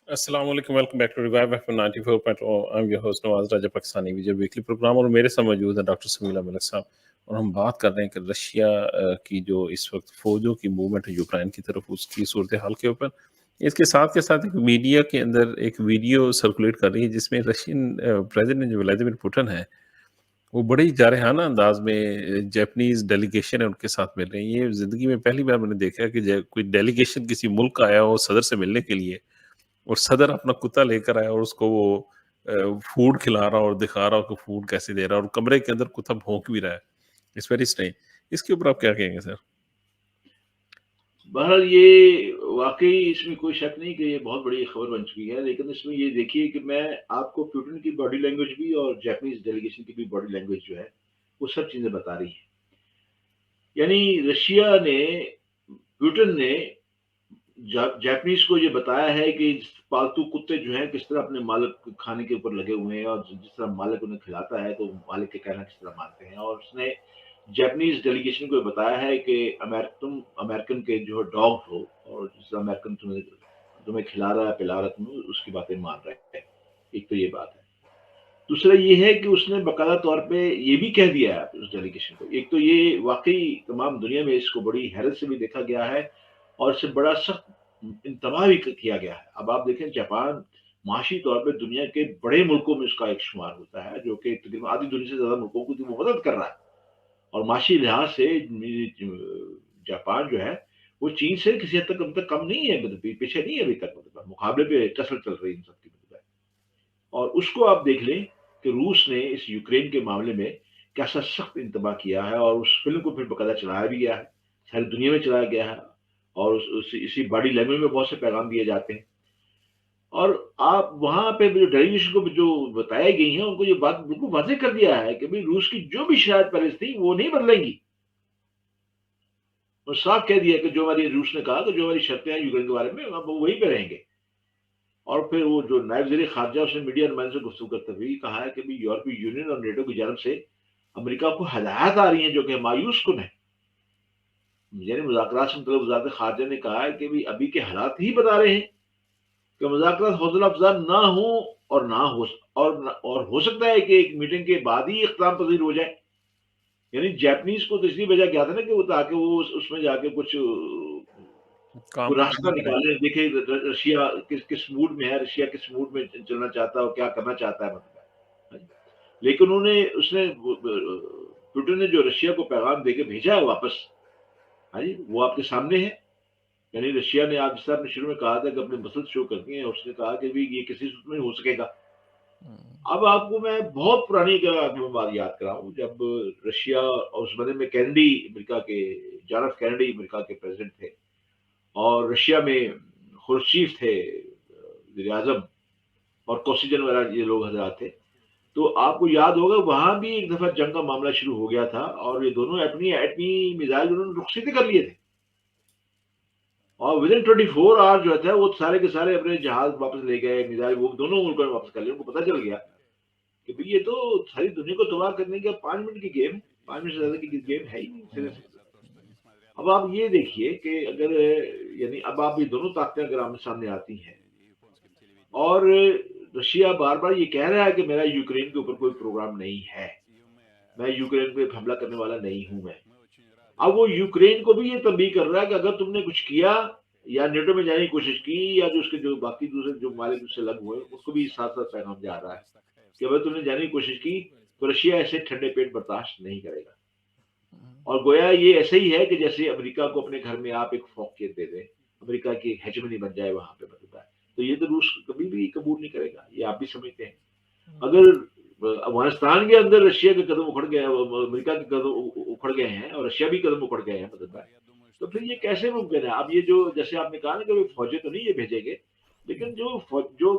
अस्सलाम वालेकुम, welcome back to Revive FM 94.0। I am your host Nawaz Raja Pakistani Vijay weekly programme, और मेरे साथ मौजूद है डॉक्टर समीला मलिक साहब। और हम बात कर रहे हैं कि रशिया की जो इस वक्त फौजों की मूवमेंट है यूक्रेन की तरफ, उसकी सूरत हाल के ऊपर। इसके साथ के साथ एक मीडिया के अंदर एक वीडियो सर्कुलेट कर रही है जिसमें रशियन प्रेसिडेंट जो व्लादिमीर पुतिन है, वो बड़े ही जारहाना अंदाज में जापानीज डेलीगेशन है उनके साथ मिल रहे हैं। ये जिंदगी में पहली बार मैंने देखा है कि कोई डेलीगेशन किसी मुल्क का आया हो सदर से मिलने के लिए, और सदर अपना कुत्ता लेकर आया और उसको वो फूड खिला रहा और दिखा रहा हो कि फूड कैसे दे रहा है, और कमरे के अंदर कुत्ता भौंक भी रहा है। It's very strange. इसके ऊपर आप क्या कहेंगे सर? बहरहाल ये वाक़ई इसमें कोई शक नहीं कि ये बहुत बड़ी खबर बन चुकी है, लेकिन इसमें ये देखिए कि मैं आपको पुतिन की बॉडी लैंग्वेज भी और जापानीज़ डेलीगेशन की भी बॉडी लैंग्वेज जो है, वो सब चीज़ें बता रही हैं। यानी रशिया ने पुतिन ने जापानीज़ को ये बताया है कि पालतू कुत्ते जो हैं किस तरह अपने मालिक के खाने के ऊपर लगे हुए हैं, और जिस तरह मालिक उन्हें खिलाता है तो मालिक के कहना किस तरह मानते हैं। और उसने जापानीज़ डेलीगेशन को बताया है कि तुम अमेरिकन के जो डॉग हो, और जिस तरह अमेरिकन तुम्हें तुम्हें खिला रहा है, पिला रहा है, तुम उसकी बातें मान रहे हैं। एक तो ये बात है। दूसरा ये है कि उसने बाकायदा तौर पे ये भी कह दिया है उस डेलीगेशन को। एक तो ये वाक़ई तमाम दुनिया में इसको बड़ी हैरत से भी देखा गया है, और इससे बड़ा सख्त इंतबाह भी किया गया है। अब आप देखें, जापान माशी तौर पे दुनिया के बड़े मुल्कों में उसका एक शुमार होता है, जो कि तकरीबन आधी दुनिया से ज़्यादा मुल्कों की वो मदद कर रहा है। और माशी लिहाज से जापान जो है, वो चीन से किसी हद तक अब तक कम नहीं है, मतलब पीछे नहीं है अभी तक, मतलब मुकाबले पे टसल चल रही है इन सब की, मतलब। और उसको आप देख लें कि रूस ने इस यूक्रेन के मामले में कैसा सख्त इंतबाह किया है, और उस फ़िल्म को फिर बाकायदा चलाया भी गया है, सारी दुनिया में चलाया गया है, और इसी बॉडी लैंग्वेज में बहुत से पैगाम दिए जाते हैं। और आप वहाँ पे जो डेलीगेशन को जो बताई गई हैं, उनको ये बात बिल्कुल वाज़ेह कर दिया है कि भई रूस की जो भी शराइत पहले से थी, वो नहीं बदलेंगी। और साफ कह दिया कि जो हमारी रूस ने कहा कि जो हमारी शर्तें हैं यूक्रेन के बारे में, अब वो वहीं पे रहेंगे। और फिर वो जो नायब वज़ीर-ए-ख़ारिजा, उसने मीडिया नुमाइंदों से गुफ्तगू करते हुए कहा है कि भई यूरोपीय यूनियन और नेटो की जानब से अमेरिका को हदायत आ रही है जो कि मायूस-कुन है। यानी मुज़ाकरात से मतलब वज़ारत-ए-ख़ारिजा ने कहा है कि भई अभी के हालात ही बता रहे हैं कि मुज़ाकरात हौसला अफ़ज़ा ना हो, और ना हो और हो सकता है कि एक मीटिंग के बाद ही इख्तिताम पज़ीर हो जाए। यानी जापानीज़ को तो इसलिए भेजा गया था ना कि वो ताकि वो उसमें जाके कुछ काम कोई तो रास्ता करना पड़ेगा। निकालें, देखें रशिया किस किस मूड में है, रशिया किस मूड में चलना चाहता है और क्या करना चाहता है, मतलब। हाँ जी। लेकिन पुतिन ने जो रशिया को पैगाम देके भेजा है वापस, हाँ जी, वो आपके सामने है। यानी रशिया ने, आप जैसे आपने शुरू में कहा था कि अपने मसल्स शो करती हैं, उसने कहा कि भई ये किसी सूरत में नहीं हो सकेगा। अब आपको मैं बहुत पुरानी एक आपको बात याद कराऊँ, जब रशिया और उस ज़माने में केनेडी, अमेरिका के जॉन एफ केनेडी अमेरिका के प्रेज़िडेंट थे, और रशिया में खुर्शीफ थे वज़ीर-ए-आज़म, और कोसिगिन वगैरह ये लोग हज़रात थे। तो आपको याद होगा, वहाँ भी एक दफ़ा जंग का मामला शुरू हो गया था, और ये दोनों अपनी एटमी मिसाइल उन्होंने रुखसत कर लिए थे। और विदिन 24 आवर जो था, वो सारे के सारे अपने जहाज़ वापस ले गए, मिसाइल वो दोनों मुल्कों ने वापस कर लिए। उनको पता चल गया कि भई ये तो सारी दुनिया को तबाह करने का 5 मिनट की गेम, 5 मिनट से ज़्यादा की गेम है ही नहीं सिरे से। अब आप ये देखिए कि अगर, यानी अब आप ये दोनों ताकतें अगर आमने-सामने आती हैं, और रशिया बार-बार ये कह रहा है कि मेरा यूक्रेन के ऊपर कोई प्रोग्राम नहीं है। मैं यूक्रेन पे हमला करने वाला नहीं हूँ मैं। अब वो यूक्रेन को भी ये तंबीह कर रहा है कि अगर तुमने कुछ किया या नेटो में जाने की कोशिश की, या जो उसके जो बाकी दूसरे जो मालिक उससे लगे हुए हैं, उसको भी साथ-साथ पैगाम जा रहा है कि अगर तुमने जाने की कोशिश की, तो रशिया ऐसे ठंडे पेट बर्दाश्त नहीं करेगा। और गोया ये ऐसे ही है कि जैसे अमेरिका को अपने घर में आप एक फ़ौक़ियत दे दें, अमेरिका की एक हेजेमनी बन जाए वहाँ पे, मतलब। तो ये तो रूस कभी भी कबूल नहीं करेगा, ये आप भी समझते हैं। अगर अफ़गानिस्तान के अंदर रशिया के कदम उखड़ गए, अमेरिका के कदम उखड़ गए हैं, और रशिया भी कदम उखड़ गए हैं, मतलब, तो फिर ये कैसे मुमकिन है? अब ये जो, जैसे आपने कहा ना कि फ़ौजें तो नहीं ये भेजेंगे, लेकिन जो